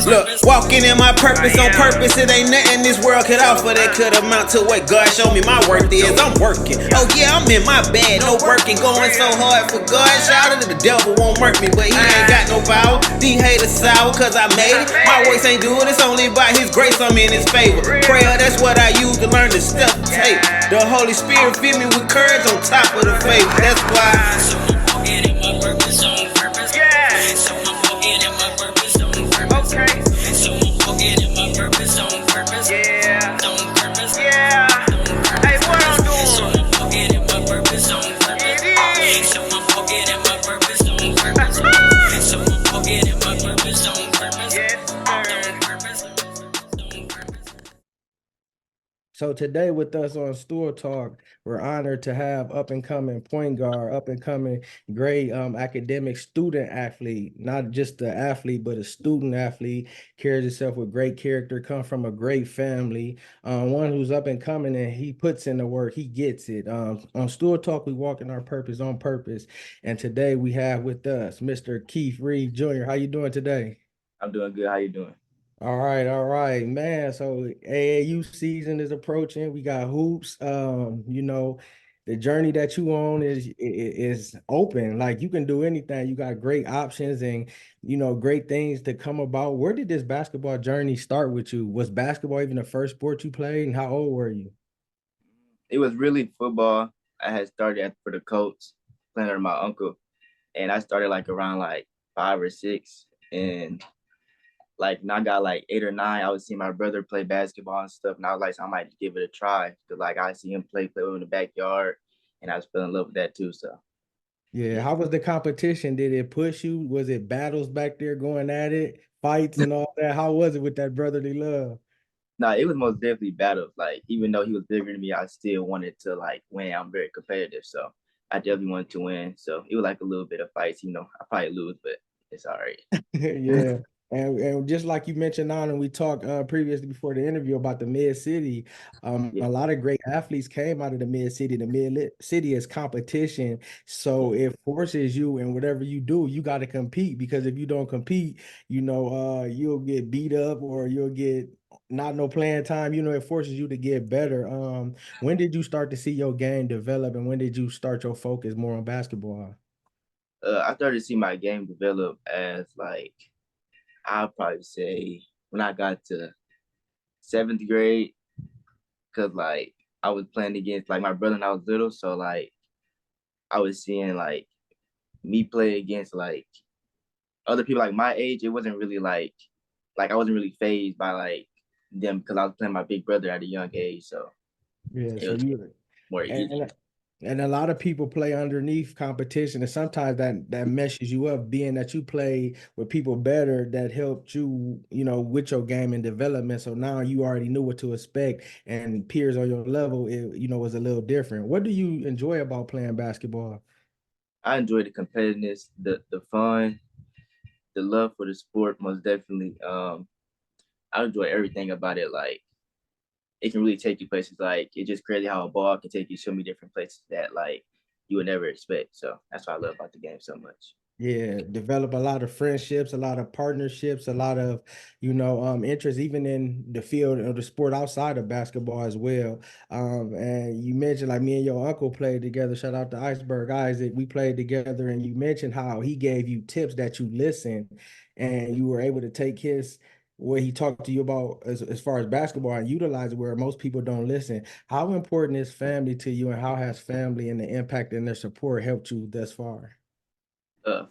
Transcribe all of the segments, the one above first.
Look, walking in my purpose on purpose. It ain't nothing this world could offer that could amount to what God showed me my worth is. I'm working. Oh yeah, I'm in my bed, no working, going so hard for God. Shout out to the devil won't murk me, but he ain't got no power. These haters sour cause I made it. My voice ain't doing it's only by his grace I'm in his favor. Prayer, that's what I use to learn to step tape. The Holy Spirit fill me with courage on top of the faith. That's why. So I'm walking in my purpose on purpose. Yeah. So I'm walking in my purpose on purpose. Okay. So I'm walking in my purpose on purpose. Yeah. On purpose. Yeah. Hey, what I'm doing? So I'm walking in my purpose on purpose. It is. So I'm walking in my purpose on purpose. So I'm walking in my purpose on purpose. Yes, So today with us on Stool Talk, we're honored to have up and coming point guard, up and coming great academic student athlete, not just the athlete, but a student athlete, carries himself with great character, come from a great family, one who's up and coming and he puts in the work, he gets it. On Stool Talk, we walk in our purpose on purpose. And today we have with us Mr. Keith Reid Jr. How you doing today? I'm doing good. How you doing? All right, man. So AAU season is approaching. We got hoops. The journey that you on is open. Like you can do anything. You got great options and great things to come about. Where did this basketball journey start with you? Was basketball even the first sport you played? And how old were you? It was really football. I had started for the Colts, playing under my uncle, and I started like around like 5 or 6, and like when I got like 8 or 9, I would see my brother play basketball and stuff, and I was like, I might give it a try because like I see him play in the backyard, and I was feeling in love with that too. So Yeah. yeah, How was the competition? Did it push you? Was it battles back there going at it, fights and all that? How was it with that brotherly love? no, it was most definitely battles. Like even though he was bigger than me, I still wanted to like win. I'm very competitive, so I definitely wanted to win. So it was like a little bit of fights. I probably lose, but it's all right. Yeah. And just like you mentioned on, and we talked previously before the interview about the mid city, Yeah. a lot of great athletes came out of the mid city. The mid city is competition, so it forces you, and whatever you do, you got to compete because if you don't compete, you'll get beat up or you'll get not no playing time. It forces you to get better. When did you start to see your game develop, and when did you start your focus more on basketball? I started to see my game develop as like I'll probably say when I got to 7th grade, because like I was playing against like my brother and I was little, so like I was seeing like me play against like other people like my age. It wasn't really like I wasn't really phased by like them because I was playing my big brother at a young age, so Yeah, it so was you more easy. and and a lot of people play underneath competition, and sometimes that meshes you up, being that you play with people better that helped you, with your game and development. So now you already knew what to expect, and peers on your level, was a little different. What do you enjoy about playing basketball? I enjoy the competitiveness, the fun, the love for the sport, most definitely. I enjoy everything about it. Like it can really take you places. Like it's just crazy how a ball can take you so many different places that like you would never expect. So that's what I love about the game so much. Yeah, develop a lot of friendships, a lot of partnerships, a lot of, interest, even in the field of the sport outside of basketball as well. And you mentioned like me and your uncle played together. Shout out to Iceberg Isaac. We played together, and you mentioned how he gave you tips that you listened, and you were able to take what he talked to you about as far as basketball and utilize it where most people don't listen. How important is family to you, and how has family and the impact and their support helped you thus far?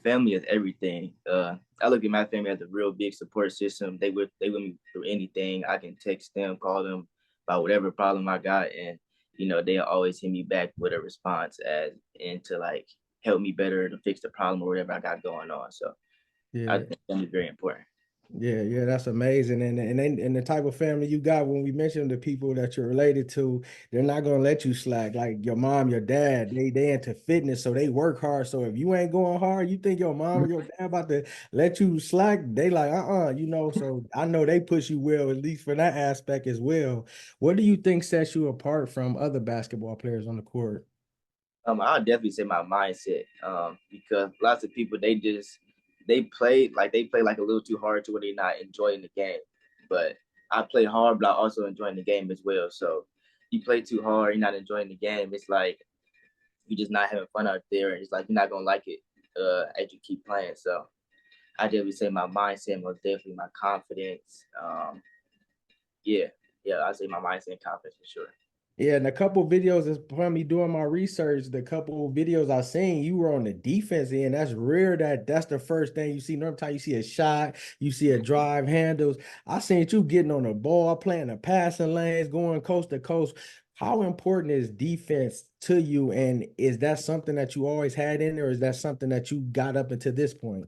Family is everything. I look at my family as a real big support system. They with me through anything. I can text them, call them about whatever problem I got, and they always hit me back with a response as and to like help me better to fix the problem or whatever I got going on. So I Yeah. think family is very important. Yeah, that's amazing. And the type of family you got, when we mention the people that you're related to, they're not gonna let you slack. Like your mom, your dad, they into fitness, so they work hard. So if you ain't going hard, you think your mom or your dad about to let you slack, they like, so I know they push you well, at least for that aspect as well. What do you think sets you apart from other basketball players on the court? I'll definitely say my mindset. Because lots of people they just they play like a little too hard to where they're not enjoying the game. But I play hard, but I also enjoying the game as well. So you play too hard, you're not enjoying the game. It's like you're just not having fun out there, and it's like you're not gonna like it as you keep playing. So I definitely say my mindset, most definitely my confidence. Yeah, yeah, I say my mindset and confidence for sure. Yeah, and a couple videos is from me doing my research. The couple videos I seen, you were on the defense end. That's rare that's the first thing you see. Normally time you see a shot, you see a drive handles. I seen you getting on the ball, playing the passing lanes, going coast to coast. How important is defense to you? And is that something that you always had in there, or is that something that you got up until this point?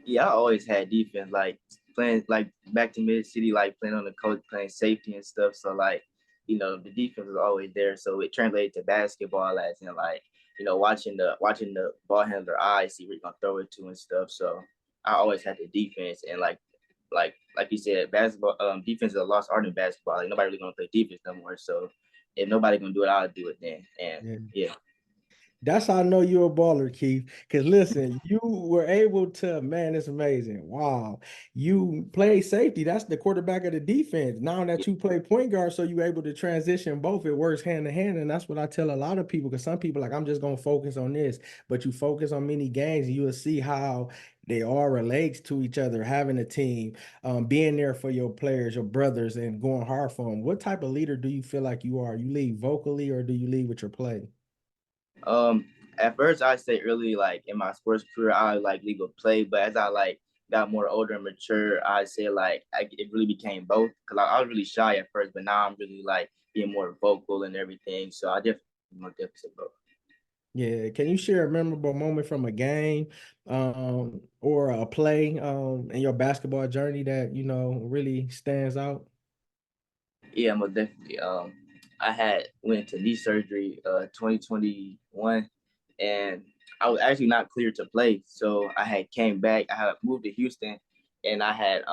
Yeah, I always had defense, like playing like back to Mid City, like playing on the coach, playing safety and stuff. So like, the defense is always there. So it translated to basketball as in like, watching the ball handler eyes, see where you're gonna throw it to and stuff. So I always had the defense and like you said, basketball defense is a lost art in basketball. Like nobody really gonna play defense no more. So if nobody gonna do it, I'll do it then. And Yeah. yeah. That's how I know you're a baller, Keith. Because listen, you were able to, man, it's amazing. Wow. You play safety. That's the quarterback of the defense. Now that you play point guard, so you're able to transition both, it works hand in hand. And that's what I tell a lot of people. Because some people like, I'm just gonna focus on this. But you focus on many games, and you will see how they all relate to each other, having a team, being there for your players, your brothers, and going hard for them. What type of leader do you feel like you are? You lead vocally or do you lead with your play? Um, at first I say early, like in my sports career, I like legal play, but as I like got more older and mature, I say like it really became both. Cause I was really shy at first, but now I'm really like being more vocal and everything. So I definitely say both. Yeah, can you share a memorable moment from a game, or a play, in your basketball journey that really stands out? Yeah, most definitely. I had went to knee surgery 2021, and I was actually not cleared to play. So I had came back. I had moved to Houston, and I had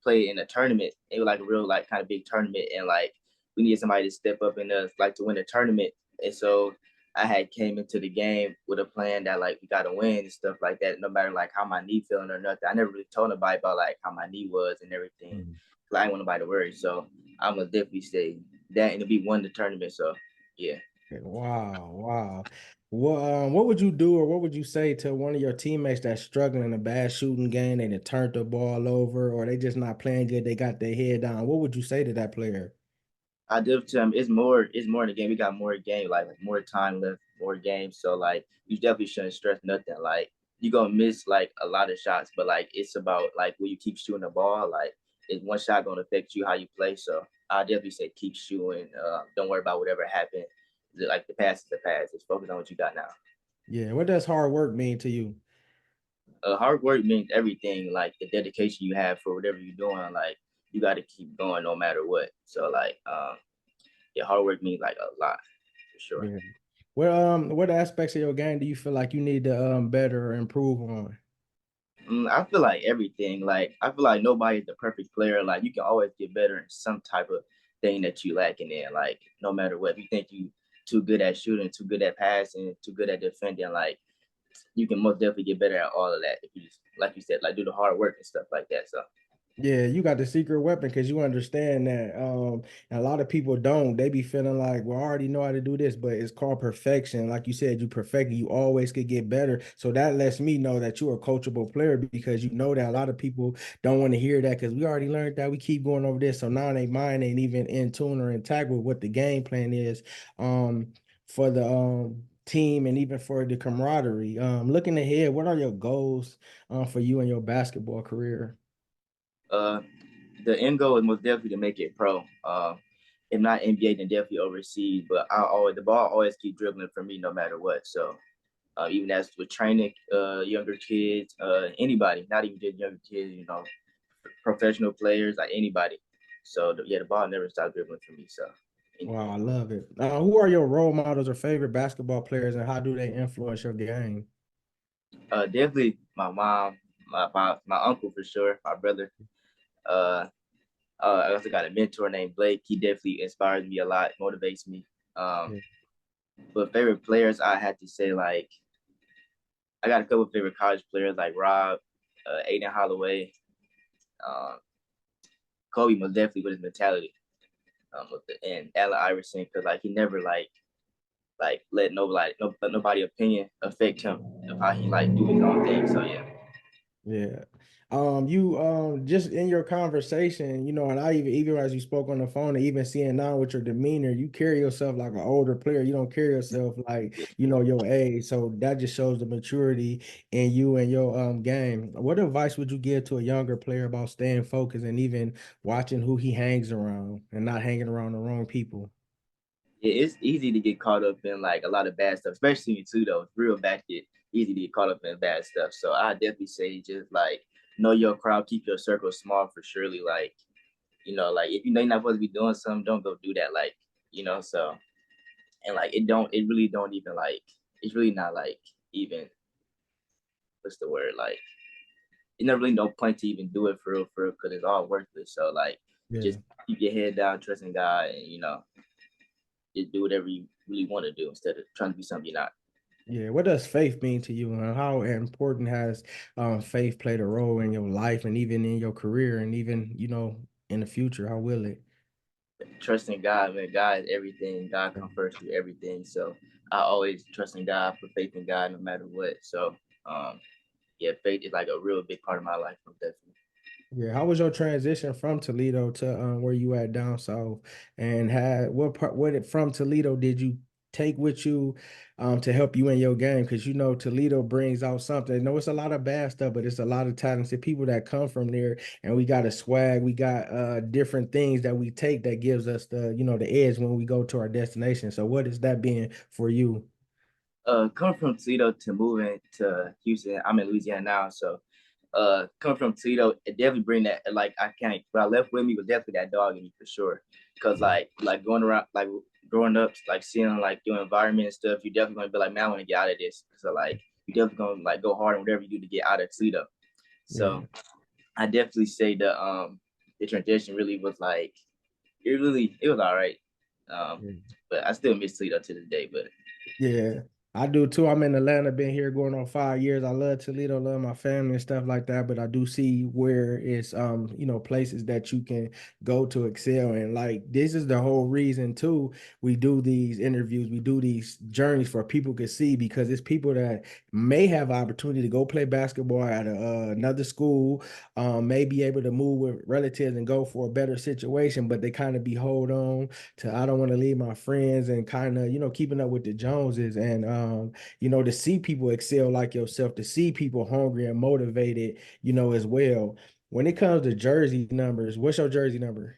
played in a tournament. It was like a real like kind of big tournament, and like we needed somebody to step up and like to win the tournament. And so I had came into the game with a plan that like we got to win and stuff like that. No matter like how my knee feeling or nothing. I never really told nobody about like how my knee was and everything. Cause I didn't want nobody to worry. So I'm gonna definitely say that, and to be won the tournament. So yeah. Wow, wow. What would you do or what would you say to one of your teammates that's struggling in a bad shooting game and they turned the ball over or they just not playing good, they got their head down? What would you say to that player? I definitely tell him it's more in the game. We got more game, like more time left, more games. So like you definitely shouldn't stress nothing. Like you gonna miss like a lot of shots, but like it's about like will you keep shooting the ball? Like is one shot gonna affect you how you play? So I definitely say keep shooting. Don't worry about whatever happened. Like the past is the past. Just focus on what you got now. Yeah, what does hard work mean to you? Hard work means everything. Like the dedication you have for whatever you're doing. Like you got to keep going no matter what. So like yeah, hard work means like a lot for sure. Yeah. What aspects of your game do you feel like you need to better or improve on? I feel like everything. Like I feel like nobody's the perfect player. Like you can always get better in some type of thing that you lacking in. Like no matter what, if you think you too good at shooting, too good at passing, too good at defending, like you can most definitely get better at all of that if you just like you said, like do the hard work and stuff like that. So Yeah, you got the secret weapon because you understand that. And a lot of people don't. They be feeling like, well, I already know how to do this, but it's called perfection. Like you said, you perfect it. You always could get better. So that lets me know that you're a coachable player because you know that a lot of people don't want to hear that because we already learned that we keep going over this. So now they mind ain't even in tune or intact with what the game plan is, for the team and even for the camaraderie. Looking ahead, what are your goals for you and your basketball career? uh the end goal is most definitely to make it pro. If not NBA, then definitely overseas. But the ball always keep dribbling for me no matter what. So even as with training younger kids, anybody, not even just younger kids, professional players, like anybody. So yeah, the ball never stopped dribbling for me. So Wow, anything. I love it. Who are your role models or favorite basketball players, and how do they influence your game? Definitely my mom, my uncle for sure, my brother. Uh, I also got a mentor named Blake. He definitely inspires me a lot, motivates me. Um, Yeah. but favorite players, I had to say like I got a couple of favorite college players like Rob, Aiden Holloway, um, Kobe most definitely with his mentality, and Allen Iverson because like he never let nobody opinion affect him of how he like do his own thing. So yeah. Yeah. You just in your conversation, you know, and I even as you spoke on the phone, and even seeing now with your demeanor, you carry yourself like an older player. You don't carry yourself like, you know, your age. So that just shows the maturity in you and your game. What advice would you give to a younger player about staying focused and even watching who he hangs around and not hanging around the wrong people? Yeah, it's easy to get caught up in like a lot of bad stuff, especially you too though. It's real bad get easy to get caught up in bad stuff. So I definitely say just like know your crowd, keep your circle small for surely. Like, like if you know you're not supposed to be doing something, don't go do that. Like, so and like it really don't even like it's really not like even what's the word? Like it never really no point to even do it for real, because it's all worthless. So like Yeah. just keep your head down, trusting God, and just do whatever you really want to do instead of trying to be something you're not. Yeah, what does faith mean to you, and how important has faith played a role in your life and even in your career and even, you know, in the future? How will it? Trusting God, man. God is everything. God comes first through everything. So I always trust in God, put faith in God no matter what. So yeah, faith is like a real big part of my life. Definitely. Yeah, how was your transition from Toledo to where you at down south? And had what part from Toledo did you take with you to help you in your game? Because you know Toledo brings out something. I know it's a lot of bad stuff, but it's a lot of talented people that come from there, and we got a swag, we got different things that we take that gives us the, you know, the edge when we go to our destination. So what is that being for you? Coming from Toledo to moving to Houston, I'm in Louisiana now. So coming from Toledo, it definitely bring that like I can't what I left with me was definitely that dog in me for sure. Cause like going around like growing up, like seeing like your environment and stuff, you definitely gonna be like, man, I want to get out of this. So like you definitely gonna like go hard on whatever you do to get out of Toledo. Yeah. So I definitely say the transition really was like it was all right. Um, Yeah. but I still miss Toledo to this day. But Yeah, I do too. I'm in Atlanta, been here going on 5 years. I love Toledo, love my family and stuff like that. But I do see where it's you know, places that you can go to excel. And like this is the whole reason too. We do these interviews, we do these journeys for people to see, because it's people that may have opportunity to go play basketball at another school, may be able to move with relatives and go for a better situation, but they kind of be hold on to I don't want to leave my friends and kind of, you know, keeping up with the Joneses. And you know, to see people excel like yourself, to see people hungry and motivated, you know, as well. When it comes to jersey numbers, what's your jersey number?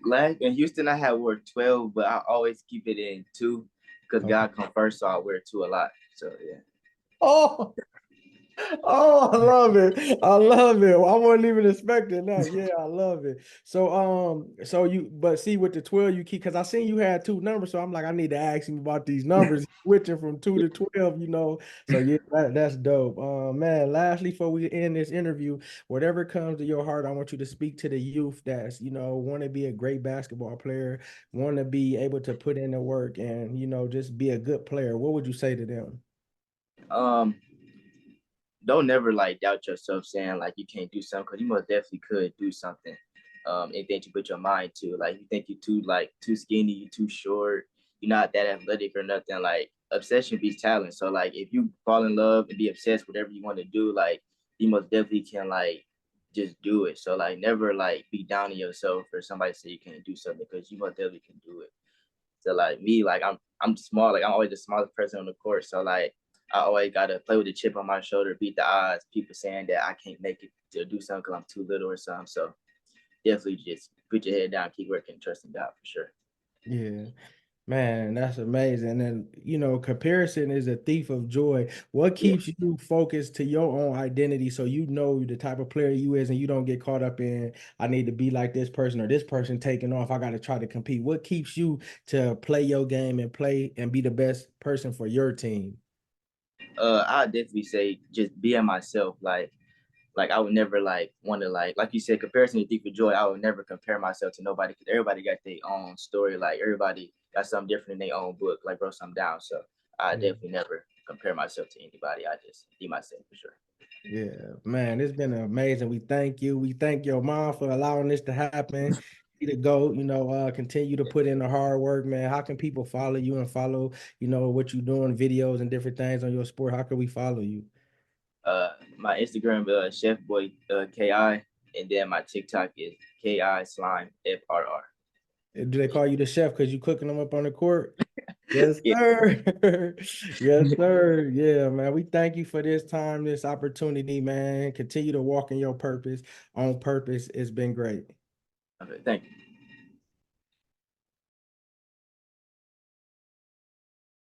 last in Houston, I had wore 12, but I always keep it in two because Okay. God come first, so I wear two a lot. So yeah. Oh, oh, I love it. I love it. I wasn't even expecting that. Yeah, I love it. So, so you, but see, with the 12, you keep, because I seen you had two numbers, so I'm like, I need to ask him about these numbers, switching from 2 to 12, you know. So yeah, that's dope. Man, lastly, before we end this interview, whatever comes to your heart, I want you to speak to the youth that's, you know, want to be a great basketball player, want to be able to put in the work and, you know, just be a good player. What would you say to them? Um, don't never like doubt yourself saying like you can't do something because you most definitely could do something. Anything you put your mind to. Like you think you're too skinny, you're too short, you're not that athletic or nothing. Like obsession beats talent. So like if you fall in love and be obsessed with whatever you want to do, like you most definitely can like just do it. So like never like be down on yourself or somebody say you can't do something because you most definitely can do it. So like me, like I'm small, like I'm always the smallest person on the court. So like I always gotta play with a chip on my shoulder, beat the odds. People saying that I can't make it to do something because I'm too little or something. So definitely just put your head down, keep working, trusting God for sure. Yeah. Man, that's amazing. And you know, comparison is a thief of joy. What Yeah. keeps you focused to your own identity so you know the type of player you is and you don't get caught up in I need to be like this person or this person taking off. I got to try to compete. What keeps you to play your game and play and be the best person for your team? I definitely say just being myself. Like I would never like want to like you said, comparison is thief of joy. I would never compare myself to nobody because everybody got their own story. Like everybody got something different in their own book. Like wrote something down. So I Yeah. definitely never. compare myself to anybody. I just be myself for sure. Yeah, man, it's been amazing. We thank you. We thank your mom for allowing this to happen. You to go, continue to put in the hard work, man. How can people follow you and follow, what you're doing, videos and different things on your sport? How can we follow you? My Instagram, Chef Boy Ki, and then my TikTok is Ki Slime FRR. Do they call you the chef because you cooking them up on the court? Yes, Yeah. sir. Yes, sir. Yeah, man. We thank you for this time, this opportunity, man. Continue to walk in your purpose on purpose. It's been great. Okay, thank you.